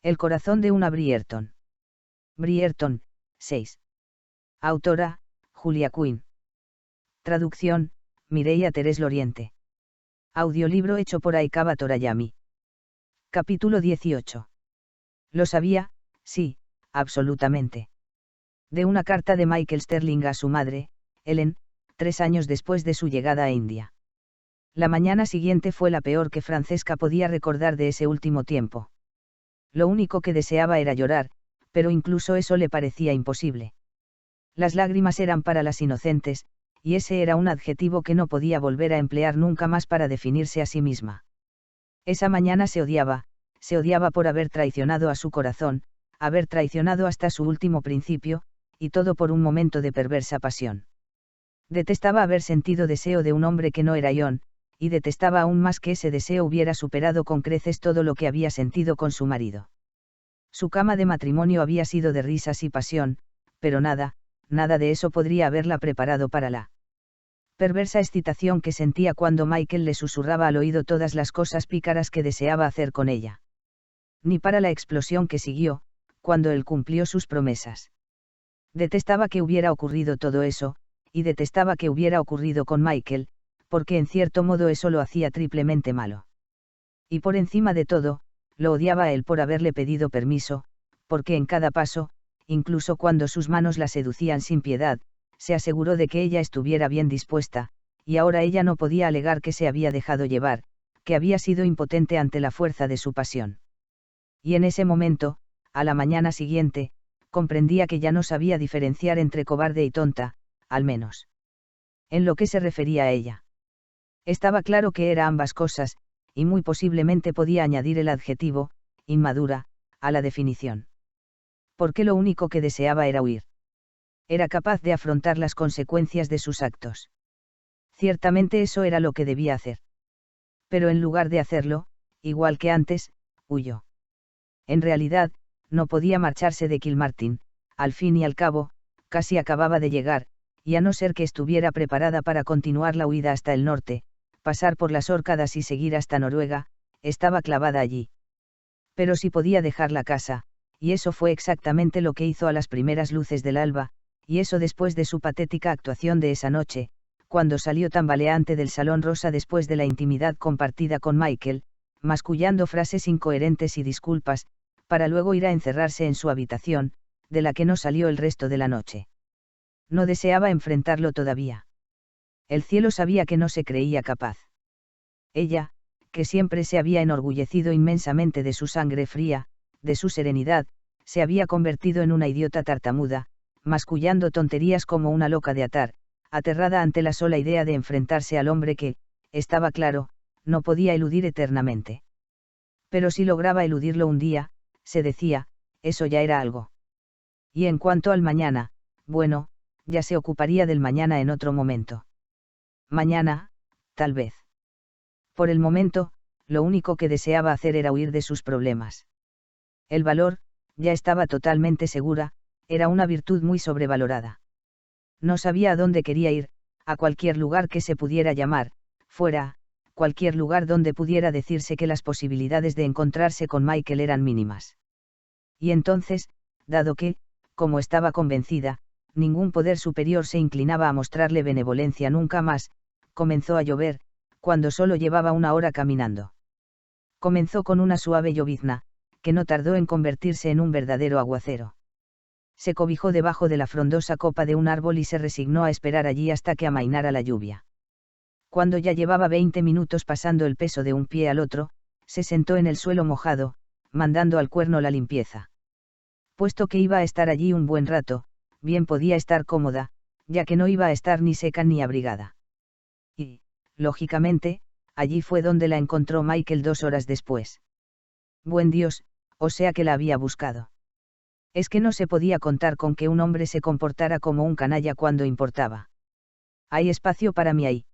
El corazón de una Brierton. Brierton, 6. Autora, Julia Quinn. Traducción, Mireia Terés Loriente. Audiolibro hecho por Aikaba Torayami. Capítulo 18. Lo sabía, sí, absolutamente. De una carta de Michael Sterling a su madre, Ellen, 3 años después de su llegada a India. La mañana siguiente fue la peor que Francesca podía recordar de ese último tiempo. Lo único que deseaba era llorar, pero incluso eso le parecía imposible. Las lágrimas eran para las inocentes, y ese era un adjetivo que no podía volver a emplear nunca más para definirse a sí misma. Esa mañana se odiaba por haber traicionado a su corazón, haber traicionado hasta su último principio, y todo por un momento de perversa pasión. Detestaba haber sentido deseo de un hombre que no era John, y detestaba aún más que ese deseo hubiera superado con creces todo lo que había sentido con su marido. Su cama de matrimonio había sido de risas y pasión, pero nada de eso podría haberla preparado para la perversa excitación que sentía cuando Michael le susurraba al oído todas las cosas pícaras que deseaba hacer con ella. Ni para la explosión que siguió, cuando él cumplió sus promesas. Detestaba que hubiera ocurrido todo eso, y detestaba que hubiera ocurrido con Michael, porque en cierto modo eso lo hacía triplemente malo. Y por encima de todo, lo odiaba a él por haberle pedido permiso, porque en cada paso, incluso cuando sus manos la seducían sin piedad, se aseguró de que ella estuviera bien dispuesta, y ahora ella no podía alegar que se había dejado llevar, que había sido impotente ante la fuerza de su pasión. Y en ese momento, a la mañana siguiente, comprendía que ya no sabía diferenciar entre cobarde y tonta, al menos en lo que se refería a ella. Estaba claro que era ambas cosas, y muy posiblemente podía añadir el adjetivo, inmadura, a la definición. Porque lo único que deseaba era huir. Era capaz de afrontar las consecuencias de sus actos. Ciertamente eso era lo que debía hacer. Pero en lugar de hacerlo, igual que antes, huyó. En realidad, no podía marcharse de Kilmartin, al fin y al cabo, casi acababa de llegar, y a no ser que estuviera preparada para continuar la huida hasta el norte, pasar por las Órcadas y seguir hasta Noruega, estaba clavada allí. Pero si podía dejar la casa, y eso fue exactamente lo que hizo a las primeras luces del alba, y eso después de su patética actuación de esa noche, cuando salió tambaleante del salón rosa después de la intimidad compartida con Michael, mascullando frases incoherentes y disculpas, para luego ir a encerrarse en su habitación, de la que no salió el resto de la noche. No deseaba enfrentarlo todavía. El cielo sabía que no se creía capaz. Ella, que siempre se había enorgullecido inmensamente de su sangre fría, de su serenidad, se había convertido en una idiota tartamuda, mascullando tonterías como una loca de atar, aterrada ante la sola idea de enfrentarse al hombre que, estaba claro, no podía eludir eternamente. Pero si lograba eludirlo un día, se decía, eso ya era algo. Y en cuanto al mañana, bueno, ya se ocuparía del mañana en otro momento. Mañana, tal vez. Por el momento, lo único que deseaba hacer era huir de sus problemas. El valor, ya estaba totalmente segura, era una virtud muy sobrevalorada. No sabía a dónde quería ir, a cualquier lugar que se pudiera llamar, fuera, cualquier lugar donde pudiera decirse que las posibilidades de encontrarse con Michael eran mínimas. Y entonces, dado que, como estaba convencida, ningún poder superior se inclinaba a mostrarle benevolencia nunca más, comenzó a llover, cuando solo llevaba 1 hora caminando. Comenzó con una suave llovizna, que no tardó en convertirse en un verdadero aguacero. Se cobijó debajo de la frondosa copa de un árbol y se resignó a esperar allí hasta que amainara la lluvia. Cuando ya llevaba 20 minutos pasando el peso de un pie al otro, se sentó en el suelo mojado, mandando al cuerno la limpieza. Puesto que iba a estar allí un buen rato, bien podía estar cómoda, ya que no iba a estar ni seca ni abrigada. Y, lógicamente, allí fue donde la encontró Michael 2 horas después. Buen Dios, o sea que la había buscado. Es que no se podía contar con que un hombre se comportara como un canalla cuando importaba. Hay espacio para mí ahí.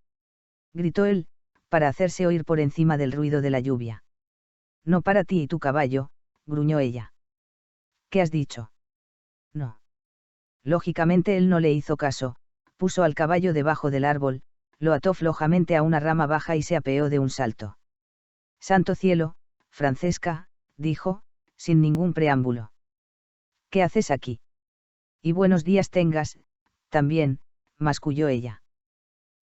Gritó él, para hacerse oír por encima del ruido de la lluvia. No para ti y tu caballo, gruñó ella. ¿Qué has dicho? No. Lógicamente él no le hizo caso, puso al caballo debajo del árbol, lo ató flojamente a una rama baja y se apeó de un salto. Santo cielo, Francesca, dijo, sin ningún preámbulo. ¿Qué haces aquí? Y buenos días tengas, también, masculló ella.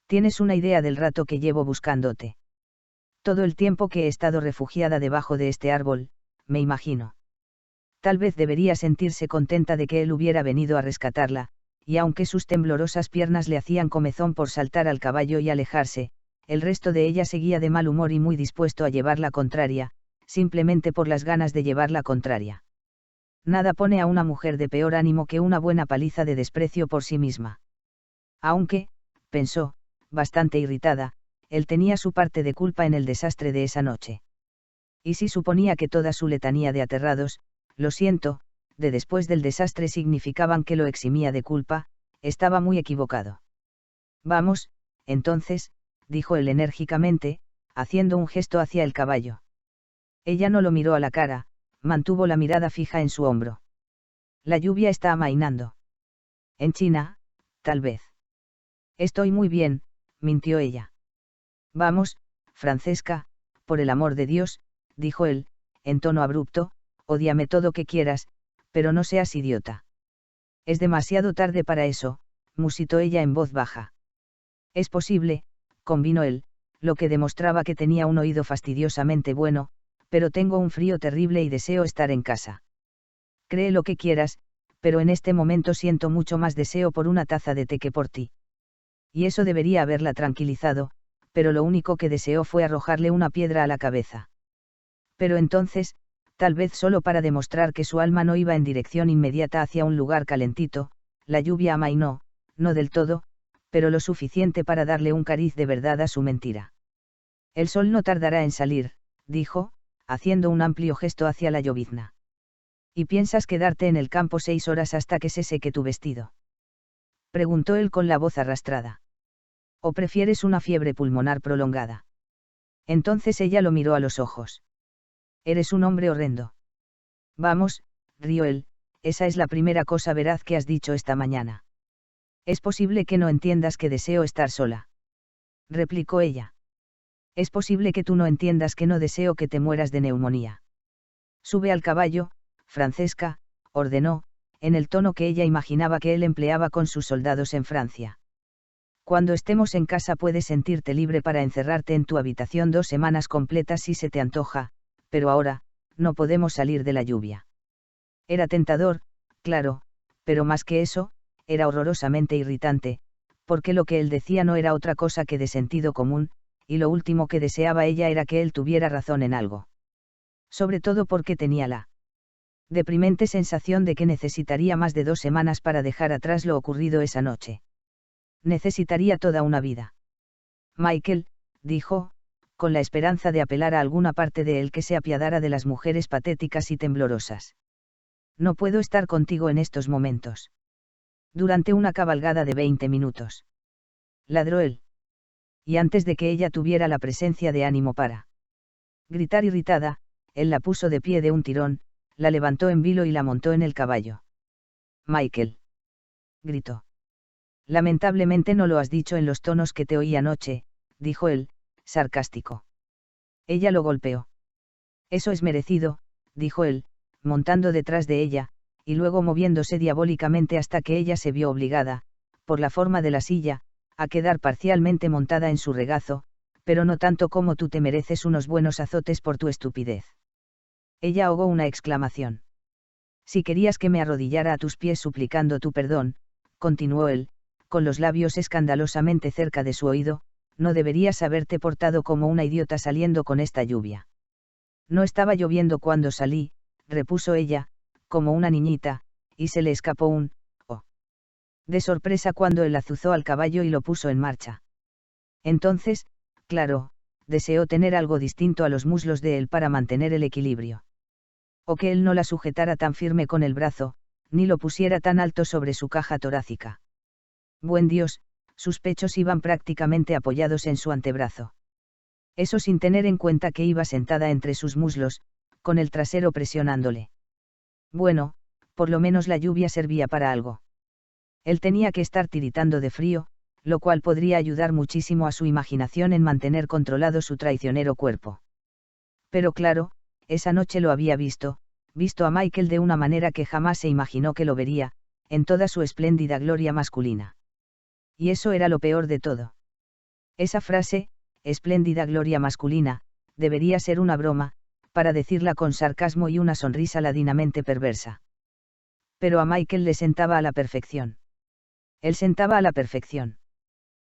¿Tienes una idea del rato que llevo buscándote? Todo el tiempo que he estado refugiada debajo de este árbol, me imagino. Tal vez debería sentirse contenta de que él hubiera venido a rescatarla, y aunque sus temblorosas piernas le hacían comezón por saltar al caballo y alejarse, el resto de ella seguía de mal humor y muy dispuesto a llevar la contraria, simplemente por las ganas de llevar la contraria. Nada pone a una mujer de peor ánimo que una buena paliza de desprecio por sí misma. Aunque, pensó, bastante irritada, él tenía su parte de culpa en el desastre de esa noche. Y si suponía que toda su letanía de aterrados, lo siento, de después del desastre significaban que lo eximía de culpa, estaba muy equivocado. Vamos, entonces, dijo él enérgicamente, haciendo un gesto hacia el caballo. Ella no lo miró a la cara, mantuvo la mirada fija en su hombro. La lluvia está amainando. En China, tal vez. Estoy muy bien, mintió ella. Vamos, Francesca, por el amor de Dios, dijo él, en tono abrupto, ódiame todo que quieras, pero no seas idiota. Es demasiado tarde para eso, musitó ella en voz baja. Es posible, convino él, lo que demostraba que tenía un oído fastidiosamente bueno, pero tengo un frío terrible y deseo estar en casa. Cree lo que quieras, pero en este momento siento mucho más deseo por una taza de té que por ti. Y eso debería haberla tranquilizado, pero lo único que deseó fue arrojarle una piedra a la cabeza. Pero entonces, tal vez solo para demostrar que su alma no iba en dirección inmediata hacia un lugar calentito, la lluvia amainó, no del todo, pero lo suficiente para darle un cariz de verdad a su mentira. El sol no tardará en salir, dijo, haciendo un amplio gesto hacia la llovizna. ¿Y piensas quedarte en el campo 6 horas hasta que se seque tu vestido? Preguntó él con la voz arrastrada. ¿O prefieres una fiebre pulmonar prolongada? Entonces ella lo miró a los ojos. Eres un hombre horrendo. Vamos, rió él, esa es la primera cosa veraz que has dicho esta mañana. Es posible que no entiendas que deseo estar sola. Replicó ella. Es posible que tú no entiendas que no deseo que te mueras de neumonía. Sube al caballo, Francesca, ordenó, en el tono que ella imaginaba que él empleaba con sus soldados en Francia. Cuando estemos en casa puedes sentirte libre para encerrarte en tu habitación 2 semanas completas si se te antoja, pero ahora, no podemos salir de la lluvia. Era tentador, claro, pero más que eso, era horrorosamente irritante, porque lo que él decía no era otra cosa que de sentido común, y lo último que deseaba ella era que él tuviera razón en algo. Sobre todo porque tenía la deprimente sensación de que necesitaría más de 2 semanas para dejar atrás lo ocurrido esa noche. Necesitaría toda una vida. Michael, dijo, con la esperanza de apelar a alguna parte de él que se apiadara de las mujeres patéticas y temblorosas. No puedo estar contigo en estos momentos. Durante una cabalgada de 20 minutos. Ladró él. Y antes de que ella tuviera la presencia de ánimo para gritar irritada, él la puso de pie de un tirón, la levantó en vilo y la montó en el caballo. Michael. Gritó. Lamentablemente no lo has dicho en los tonos que te oí anoche, dijo él, sarcástico. Ella lo golpeó. Eso es merecido, dijo él, montando detrás de ella, y luego moviéndose diabólicamente hasta que ella se vio obligada, por la forma de la silla, a quedar parcialmente montada en su regazo, pero no tanto como tú te mereces unos buenos azotes por tu estupidez. Ella ahogó una exclamación. Si querías que me arrodillara a tus pies suplicando tu perdón, continuó él, con los labios escandalosamente cerca de su oído, no deberías haberte portado como una idiota saliendo con esta lluvia. No estaba lloviendo cuando salí, repuso ella, como una niñita, y se le escapó un «oh» de sorpresa cuando él azuzó al caballo y lo puso en marcha. Entonces, claro, deseó tener algo distinto a los muslos de él para mantener el equilibrio. O que él no la sujetara tan firme con el brazo, ni lo pusiera tan alto sobre su caja torácica. Buen Dios, sus pechos iban prácticamente apoyados en su antebrazo. Eso sin tener en cuenta que iba sentada entre sus muslos, con el trasero presionándole. Bueno, por lo menos la lluvia servía para algo. Él tenía que estar tiritando de frío, lo cual podría ayudar muchísimo a su imaginación en mantener controlado su traicionero cuerpo. Pero claro, esa noche lo había visto, visto a Michael de una manera que jamás se imaginó que lo vería, en toda su espléndida gloria masculina. Y eso era lo peor de todo. Esa frase, espléndida gloria masculina, debería ser una broma, para decirla con sarcasmo y una sonrisa ladinamente perversa. Pero a Michael le sentaba a la perfección. Él sentaba a la perfección.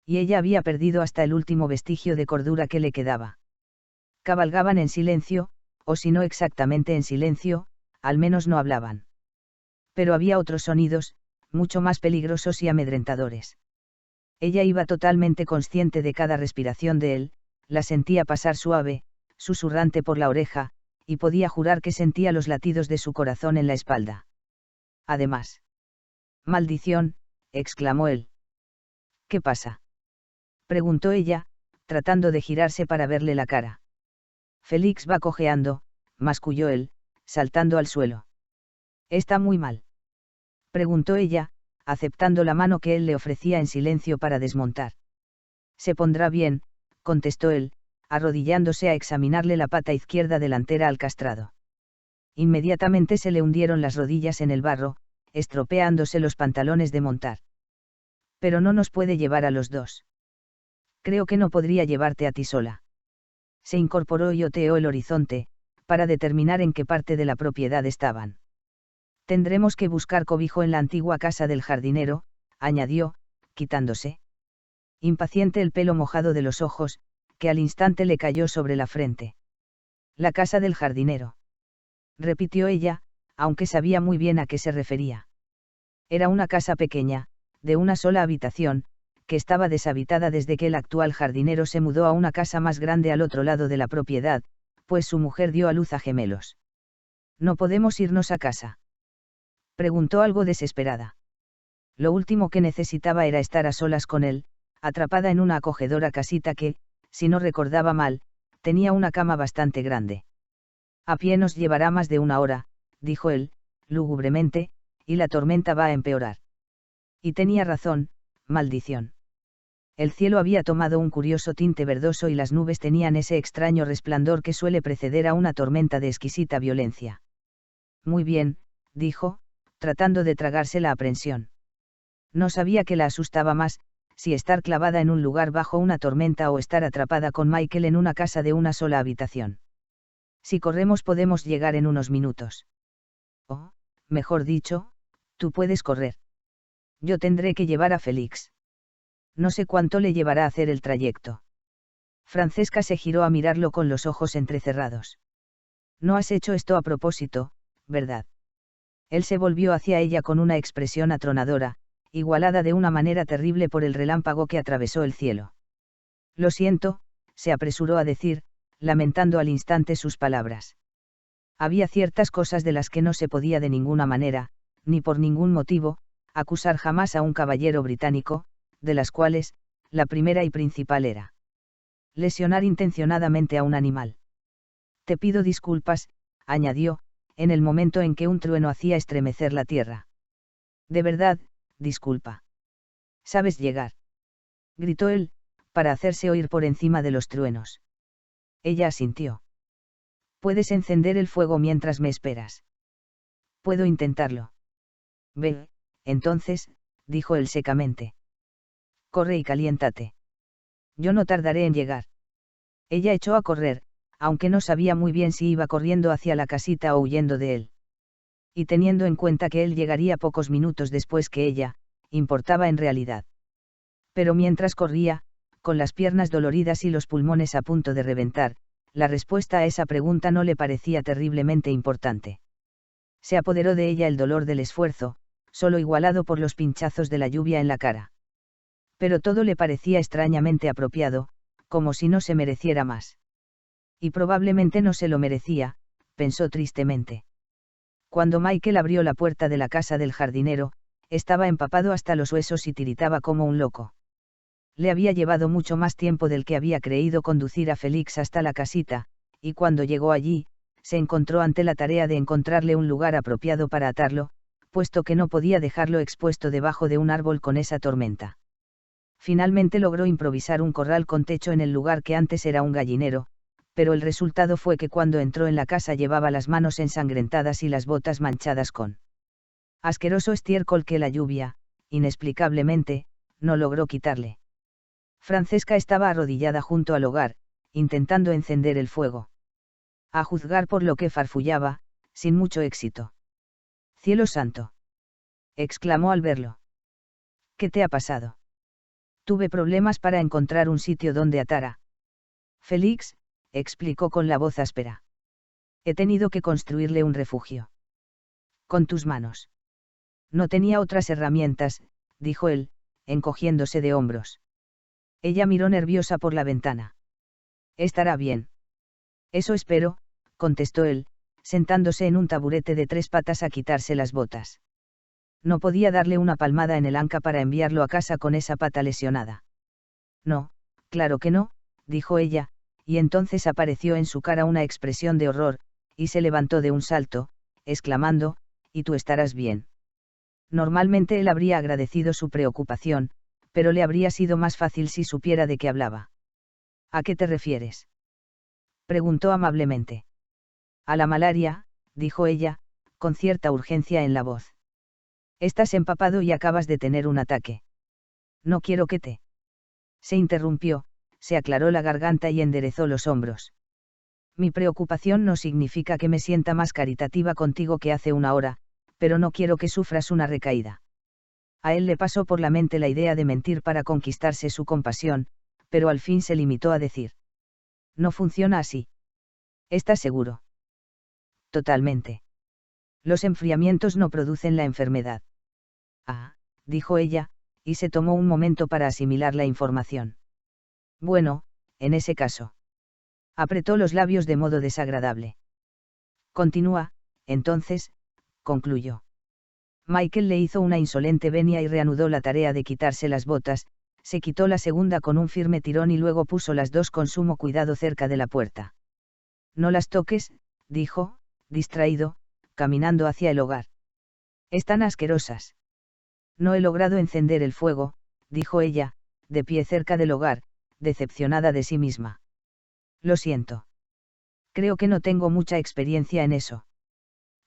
Y ella había perdido hasta el último vestigio de cordura que le quedaba. Cabalgaban en silencio, o si no exactamente en silencio, al menos no hablaban. Pero había otros sonidos, mucho más peligrosos y amedrentadores. Ella iba totalmente consciente de cada respiración de él, la sentía pasar suave, susurrante por la oreja, y podía jurar que sentía los latidos de su corazón en la espalda. Además. «Maldición», exclamó él. «¿Qué pasa?», preguntó ella, tratando de girarse para verle la cara. «Félix va cojeando», masculló él, saltando al suelo. «¿Está muy mal?», preguntó ella, aceptando la mano que él le ofrecía en silencio para desmontar. «Se pondrá bien», contestó él, arrodillándose a examinarle la pata izquierda delantera al castrado. Inmediatamente se le hundieron las rodillas en el barro, estropeándose los pantalones de montar. «Pero no nos puede llevar a los dos». «Creo que no podría llevarte a ti sola». Se incorporó y oteó el horizonte, para determinar en qué parte de la propiedad estaban. «Tendremos que buscar cobijo en la antigua casa del jardinero», añadió, quitándose impaciente el pelo mojado de los ojos, que al instante le cayó sobre la frente. «La casa del jardinero», repitió ella, aunque sabía muy bien a qué se refería. Era una casa pequeña, de una sola habitación, que estaba deshabitada desde que el actual jardinero se mudó a una casa más grande al otro lado de la propiedad, pues su mujer dio a luz a gemelos. «¿No podemos irnos a casa?», preguntó algo desesperada. Lo último que necesitaba era estar a solas con él, atrapada en una acogedora casita que, si no recordaba mal, tenía una cama bastante grande. «A pie nos llevará más de una hora», dijo él, lúgubremente, «y la tormenta va a empeorar». Y tenía razón, maldición. El cielo había tomado un curioso tinte verdoso y las nubes tenían ese extraño resplandor que suele preceder a una tormenta de exquisita violencia. «Muy bien», dijo, tratando de tragarse la aprensión. No sabía qué la asustaba más, si estar clavada en un lugar bajo una tormenta o estar atrapada con Michael en una casa de una sola habitación. «Si corremos podemos llegar en unos minutos». «Oh, mejor dicho, tú puedes correr. Yo tendré que llevar a Félix. No sé cuánto le llevará a hacer el trayecto». Francesca se giró a mirarlo con los ojos entrecerrados. «No has hecho esto a propósito, ¿verdad?». Él se volvió hacia ella con una expresión atronadora, igualada de una manera terrible por el relámpago que atravesó el cielo. «Lo siento», se apresuró a decir, lamentando al instante sus palabras. Había ciertas cosas de las que no se podía de ninguna manera, ni por ningún motivo, acusar jamás a un caballero británico, de las cuales, la primera y principal era lesionar intencionadamente a un animal. «Te pido disculpas», añadió, en el momento en que un trueno hacía estremecer la tierra. «De verdad, disculpa. ¿Sabes llegar?», gritó él, para hacerse oír por encima de los truenos. Ella asintió. «¿Puedes encender el fuego mientras me esperas?». «Puedo intentarlo». «Ve, entonces», dijo él secamente. «Corre y caliéntate. Yo no tardaré en llegar». Ella echó a correr, aunque no sabía muy bien si iba corriendo hacia la casita o huyendo de él. Y teniendo en cuenta que él llegaría pocos minutos después que ella, importaba en realidad. Pero mientras corría, con las piernas doloridas y los pulmones a punto de reventar, la respuesta a esa pregunta no le parecía terriblemente importante. Se apoderó de ella el dolor del esfuerzo, solo igualado por los pinchazos de la lluvia en la cara. Pero todo le parecía extrañamente apropiado, como si no se mereciera más. Y probablemente no se lo merecía, pensó tristemente. Cuando Michael abrió la puerta de la casa del jardinero, estaba empapado hasta los huesos y tiritaba como un loco. Le había llevado mucho más tiempo del que había creído conducir a Félix hasta la casita, y cuando llegó allí, se encontró ante la tarea de encontrarle un lugar apropiado para atarlo, puesto que no podía dejarlo expuesto debajo de un árbol con esa tormenta. Finalmente logró improvisar un corral con techo en el lugar que antes era un gallinero, pero el resultado fue que cuando entró en la casa llevaba las manos ensangrentadas y las botas manchadas con asqueroso estiércol que la lluvia, inexplicablemente, no logró quitarle. Francesca estaba arrodillada junto al hogar, intentando encender el fuego. A juzgar por lo que farfullaba, sin mucho éxito. «¡Cielo santo!», exclamó al verlo. «¿Qué te ha pasado?». «Tuve problemas para encontrar un sitio donde atar a Félix», explicó con la voz áspera. «He tenido que construirle un refugio». «¿Con tus manos?». «No tenía otras herramientas», dijo él, encogiéndose de hombros. Ella miró nerviosa por la ventana. «Estará bien». «Eso espero», contestó él, sentándose en un taburete de 3 patas a quitarse las botas. No podía darle una palmada en el anca para enviarlo a casa con esa pata lesionada. «No, claro que no», dijo ella, y entonces apareció en su cara una expresión de horror, y se levantó de un salto, exclamando: «¿Y tú estarás bien?». Normalmente él habría agradecido su preocupación, pero le habría sido más fácil si supiera de qué hablaba. «¿A qué te refieres?», preguntó amablemente. «A la malaria», dijo ella, con cierta urgencia en la voz. «Estás empapado y acabas de tener un ataque. No quiero que te...». Se interrumpió, se aclaró la garganta y enderezó los hombros. «Mi preocupación no significa que me sienta más caritativa contigo que hace una hora, pero no quiero que sufras una recaída». A él le pasó por la mente la idea de mentir para conquistarse su compasión, pero al fin se limitó a decir: «No funciona así». «¿Estás seguro?». «Totalmente. Los enfriamientos no producen la enfermedad». «Ah», dijo ella, y se tomó un momento para asimilar la información. «Bueno, en ese caso». Apretó los labios de modo desagradable. «Continúa, entonces», concluyó. Michael le hizo una insolente venia y reanudó la tarea de quitarse las botas, se quitó la segunda con un firme tirón y luego puso las dos con sumo cuidado cerca de la puerta. «No las toques», dijo, distraído, caminando hacia el hogar. «Están asquerosas». «No he logrado encender el fuego», dijo ella, de pie cerca del hogar, decepcionada de sí misma. «Lo siento. Creo que no tengo mucha experiencia en eso.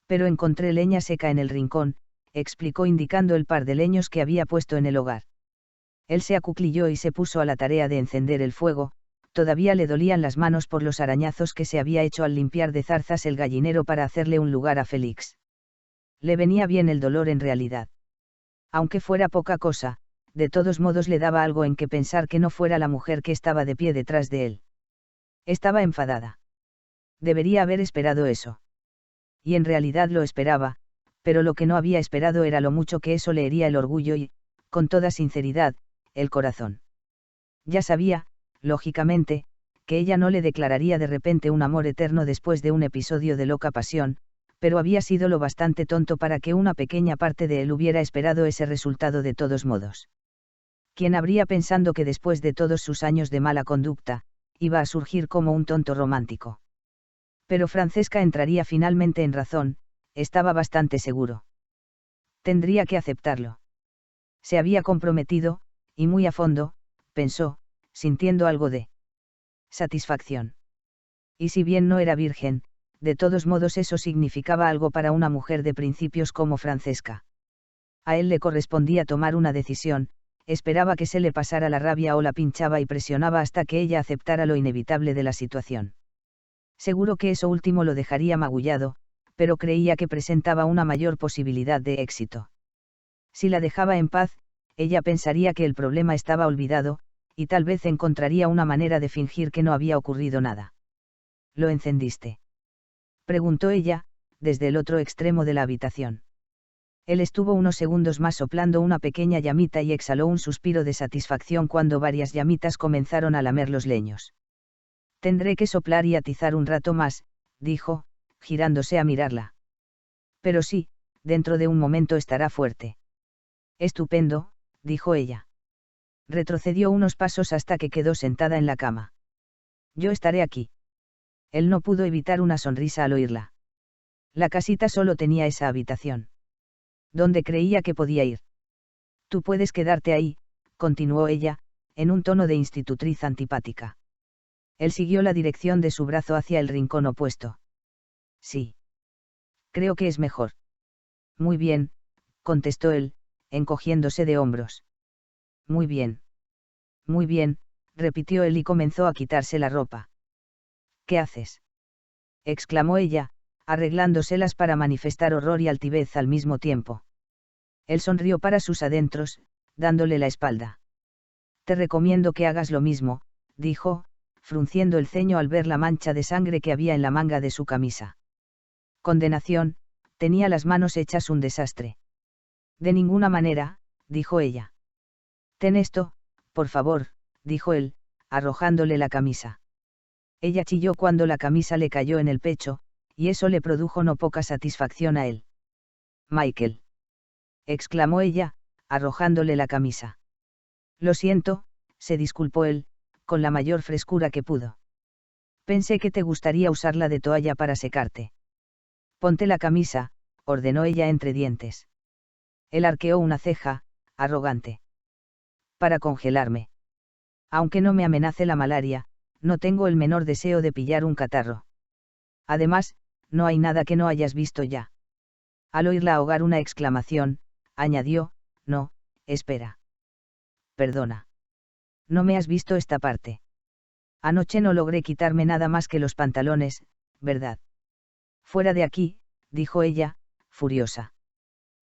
Pero encontré leña seca en el rincón», explicó indicando el par de leños que había puesto en el hogar. Él se acuclilló y se puso a la tarea de encender el fuego, todavía le dolían las manos por los arañazos que se había hecho al limpiar de zarzas el gallinero para hacerle un lugar a Félix. Le venía bien el dolor en realidad. Aunque fuera poca cosa, de todos modos le daba algo en que pensar que no fuera la mujer que estaba de pie detrás de él. Estaba enfadada. Debería haber esperado eso. Y en realidad lo esperaba, pero lo que no había esperado era lo mucho que eso le hería el orgullo y, con toda sinceridad, el corazón. Ya sabía, lógicamente, que ella no le declararía de repente un amor eterno después de un episodio de loca pasión, pero había sido lo bastante tonto para que una pequeña parte de él hubiera esperado ese resultado de todos modos. ¿Quién habría pensado que después de todos sus años de mala conducta, iba a surgir como un tonto romántico? Pero Francesca entraría finalmente en razón, estaba bastante seguro. Tendría que aceptarlo. Se había comprometido, y muy a fondo, pensó, sintiendo algo de satisfacción. Y si bien no era virgen, de todos modos eso significaba algo para una mujer de principios como Francesca. A él le correspondía tomar una decisión, esperaba que se le pasara la rabia o la pinchaba y presionaba hasta que ella aceptara lo inevitable de la situación. Seguro que eso último lo dejaría magullado, pero creía que presentaba una mayor posibilidad de éxito. Si la dejaba en paz, ella pensaría que el problema estaba olvidado, y tal vez encontraría una manera de fingir que no había ocurrido nada. «¿Lo encendiste?», preguntó ella, desde el otro extremo de la habitación. Él estuvo unos segundos más soplando una pequeña llamita y exhaló un suspiro de satisfacción cuando varias llamitas comenzaron a lamer los leños. «Tendré que soplar y atizar un rato más», dijo, girándose a mirarla. «Pero sí, dentro de un momento estará fuerte». «Estupendo», dijo ella. Retrocedió unos pasos hasta que quedó sentada en la cama. «Yo estaré aquí». Él no pudo evitar una sonrisa al oírla. La casita solo tenía esa habitación. ¿Dónde creía que podía ir? «Tú puedes quedarte ahí», continuó ella, en un tono de institutriz antipática. Él siguió la dirección de su brazo hacia el rincón opuesto. Sí. Creo que es mejor. Muy bien, contestó él, encogiéndose de hombros. Muy bien. Muy bien, repitió él y comenzó a quitarse la ropa. ¿Qué haces? Exclamó ella, arreglándoselas para manifestar horror y altivez al mismo tiempo. Él sonrió para sus adentros, dándole la espalda. Te recomiendo que hagas lo mismo, dijo, frunciendo el ceño al ver la mancha de sangre que había en la manga de su camisa. Condenación, tenía las manos hechas un desastre. De ninguna manera, dijo ella. Ten esto, por favor, dijo él, arrojándole la camisa. Ella chilló cuando la camisa le cayó en el pecho, y eso le produjo no poca satisfacción a él. Michael. Exclamó ella, arrojándole la camisa. Lo siento, se disculpó él, con la mayor frescura que pudo. Pensé que te gustaría usarla de toalla para secarte. Ponte la camisa, ordenó ella entre dientes. Él arqueó una ceja, arrogante. Para congelarme. Aunque no me amenace la malaria, no tengo el menor deseo de pillar un catarro. Además, no hay nada que no hayas visto ya. Al oírla ahogar una exclamación, añadió, no, espera. Perdona. No me has visto esta parte. Anoche no logré quitarme nada más que los pantalones, ¿verdad? Fuera de aquí, dijo ella, furiosa.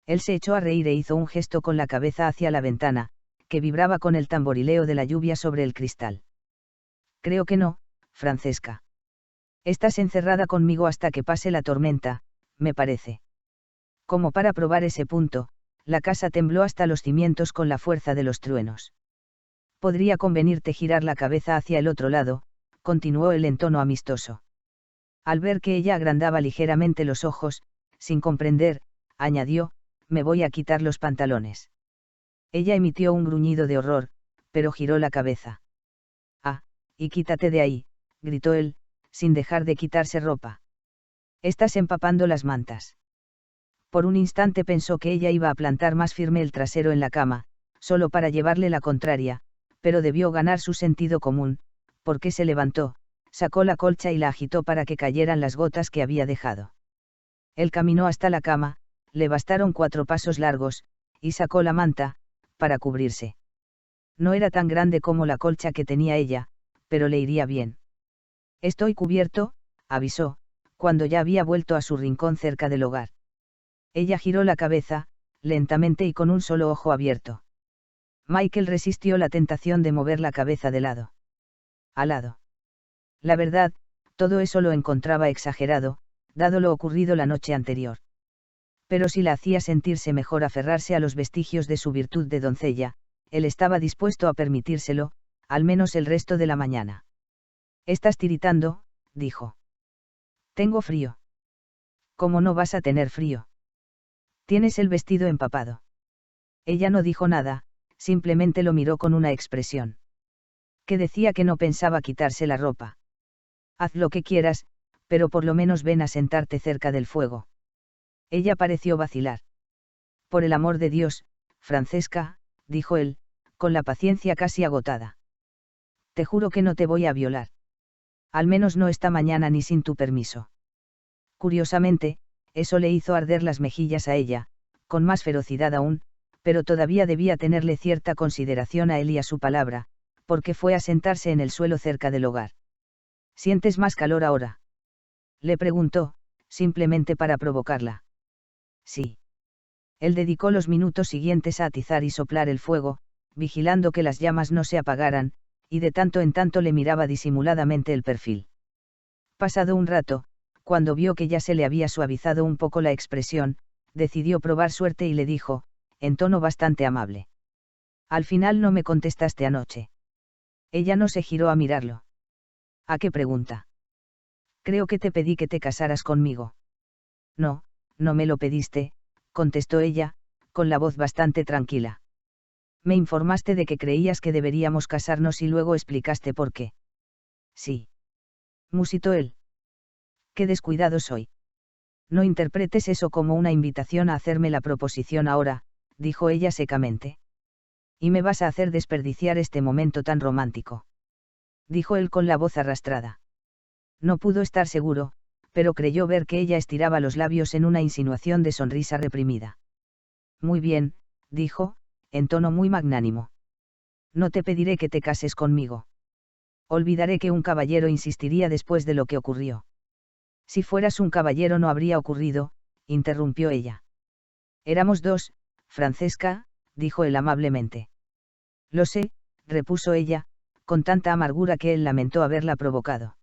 Él se echó a reír e hizo un gesto con la cabeza hacia la ventana, que vibraba con el tamborileo de la lluvia sobre el cristal. Creo que no, Francesca. Estás encerrada conmigo hasta que pase la tormenta, me parece. Como para probar ese punto, la casa tembló hasta los cimientos con la fuerza de los truenos. Podría convenirte girar la cabeza hacia el otro lado, continuó él en tono amistoso. Al ver que ella agrandaba ligeramente los ojos, sin comprender, añadió, me voy a quitar los pantalones. Ella emitió un gruñido de horror, pero giró la cabeza. Ah, y quítate de ahí, gritó él, sin dejar de quitarse ropa. Estás empapando las mantas. Por un instante pensó que ella iba a plantar más firme el trasero en la cama, solo para llevarle la contraria, pero debió ganar su sentido común, porque se levantó, sacó la colcha y la agitó para que cayeran las gotas que había dejado. Él caminó hasta la cama, le bastaron 4 pasos largos, y sacó la manta, para cubrirse. No era tan grande como la colcha que tenía ella, pero le iría bien. Estoy cubierto, avisó, cuando ya había vuelto a su rincón cerca del hogar. Ella giró la cabeza, lentamente y con un solo ojo abierto. Michael resistió la tentación de mover la cabeza de lado a lado. La verdad, todo eso lo encontraba exagerado, dado lo ocurrido la noche anterior. Pero si la hacía sentirse mejor aferrarse a los vestigios de su virtud de doncella, él estaba dispuesto a permitírselo, al menos el resto de la mañana. Estás tiritando, dijo. Tengo frío. ¿Cómo no vas a tener frío? Tienes el vestido empapado. Ella no dijo nada, simplemente lo miró con una expresión. Que decía que no pensaba quitarse la ropa. Haz lo que quieras, pero por lo menos ven a sentarte cerca del fuego. Ella pareció vacilar. Por el amor de Dios, Francesca, dijo él, con la paciencia casi agotada. Te juro que no te voy a violar. Al menos no esta mañana ni sin tu permiso. Curiosamente, eso le hizo arder las mejillas a ella, con más ferocidad aún, pero todavía debía tenerle cierta consideración a él y a su palabra, porque fue a sentarse en el suelo cerca del hogar. ¿Sientes más calor ahora?, le preguntó, simplemente para provocarla. Sí. Él dedicó los minutos siguientes a atizar y soplar el fuego, vigilando que las llamas no se apagaran, y de tanto en tanto le miraba disimuladamente el perfil. Pasado un rato, cuando vio que ya se le había suavizado un poco la expresión, decidió probar suerte y le dijo, en tono bastante amable. Al final no me contestaste anoche. Ella no se giró a mirarlo. ¿A qué pregunta? Creo que te pedí que te casaras conmigo. No, no me lo pediste, contestó ella, con la voz bastante tranquila. Me informaste de que creías que deberíamos casarnos y luego explicaste por qué. Sí. Musitó él. Qué descuidado soy. No interpretes eso como una invitación a hacerme la proposición ahora, dijo ella secamente. Y me vas a hacer desperdiciar este momento tan romántico. dijo él con la voz arrastrada. No pudo estar seguro, pero creyó ver que ella estiraba los labios en una insinuación de sonrisa reprimida. Muy bien, dijo, en tono muy magnánimo. No te pediré que te cases conmigo. Olvidaré que un caballero insistiría después de lo que ocurrió. Si fueras un caballero no habría ocurrido, interrumpió ella. Éramos dos, Francesca, dijo él amablemente. Lo sé, repuso ella, con tanta amargura que él lamentó haberla provocado.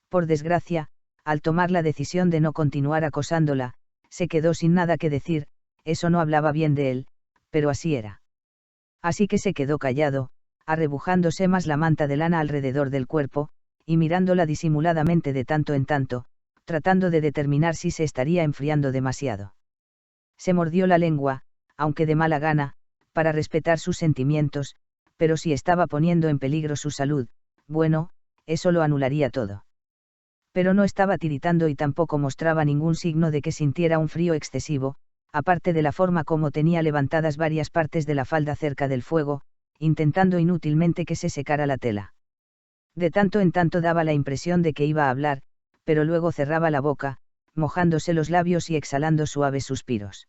Por desgracia, al tomar la decisión de no continuar acosándola, se quedó sin nada que decir, eso no hablaba bien de él, pero así era. Así que se quedó callado, arrebujándose más la manta de lana alrededor del cuerpo, y mirándola disimuladamente de tanto en tanto, tratando de determinar si se estaría enfriando demasiado. Se mordió la lengua, aunque de mala gana, para respetar sus sentimientos, pero si estaba poniendo en peligro su salud, bueno, eso lo anularía todo. Pero no estaba tiritando y tampoco mostraba ningún signo de que sintiera un frío excesivo, aparte de la forma como tenía levantadas varias partes de la falda cerca del fuego, intentando inútilmente que se secara la tela. De tanto en tanto daba la impresión de que iba a hablar, pero luego cerraba la boca, mojándose los labios y exhalando suaves suspiros.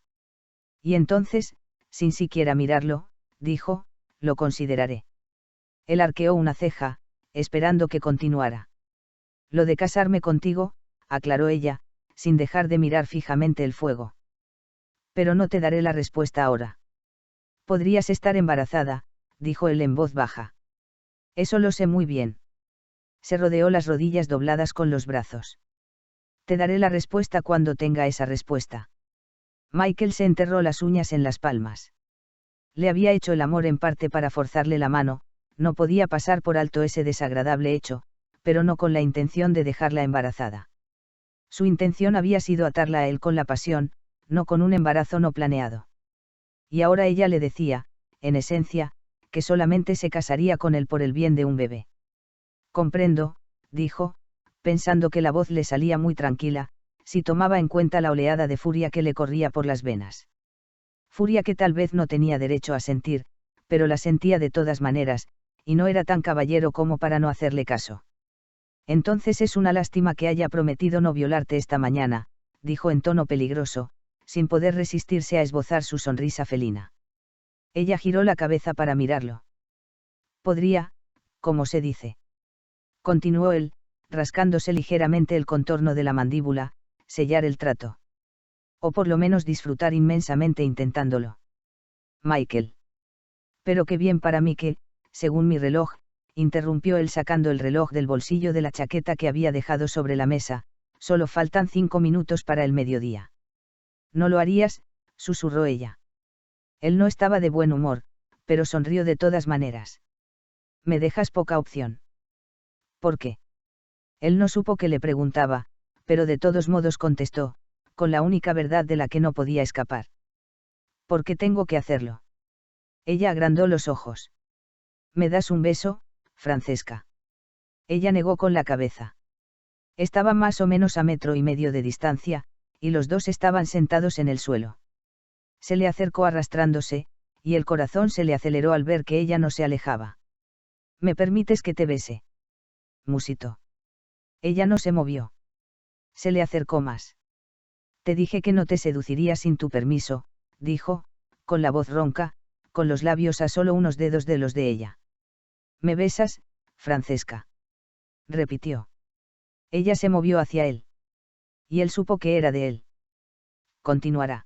Y entonces, sin siquiera mirarlo, dijo, lo consideraré. Él arqueó una ceja, esperando que continuara. Lo de casarme contigo, aclaró ella, sin dejar de mirar fijamente el fuego. Pero no te daré la respuesta ahora. Podrías estar embarazada, dijo él en voz baja. Eso lo sé muy bien. Se rodeó las rodillas dobladas con los brazos. Te daré la respuesta cuando tenga esa respuesta. Michael se enterró las uñas en las palmas. Le había hecho el amor en parte para forzarle la mano, no podía pasar por alto ese desagradable hecho, pero no con la intención de dejarla embarazada. Su intención había sido atarla a él con la pasión, no con un embarazo no planeado. Y ahora ella le decía, en esencia, que solamente se casaría con él por el bien de un bebé. Comprendo, dijo, pensando que la voz le salía muy tranquila, si tomaba en cuenta la oleada de furia que le corría por las venas. Furia que tal vez no tenía derecho a sentir, pero la sentía de todas maneras, y no era tan caballero como para no hacerle caso. Entonces es una lástima que haya prometido no violarte esta mañana, dijo en tono peligroso, sin poder resistirse a esbozar su sonrisa felina. Ella giró la cabeza para mirarlo. Podría, como se dice. Continuó él, rascándose ligeramente el contorno de la mandíbula, sellar el trato. O por lo menos disfrutar inmensamente intentándolo. Michael. Pero qué bien para mí que, según mi reloj, interrumpió él sacando el reloj del bolsillo de la chaqueta que había dejado sobre la mesa, solo faltan 5 minutos para el mediodía. No lo harías, susurró ella. Él no estaba de buen humor, pero sonrió de todas maneras. Me dejas poca opción. ¿Por qué? Él no supo que le preguntaba, pero de todos modos contestó, con la única verdad de la que no podía escapar. ¿Por qué tengo que hacerlo? Ella agrandó los ojos. ¿Me das un beso, Francesca? Ella negó con la cabeza. Estaban más o menos a 1,5 metros de distancia, y los dos estaban sentados en el suelo. Se le acercó arrastrándose, y el corazón se le aceleró al ver que ella no se alejaba. ¿Me permites que te bese? Musitó. Ella no se movió. Se le acercó más. Te dije que no te seduciría sin tu permiso, dijo, con la voz ronca, con los labios a solo unos dedos de los de ella. ¿Me besas, Francesca? Repitió. Ella se movió hacia él. Y él supo que era de él. Continuará.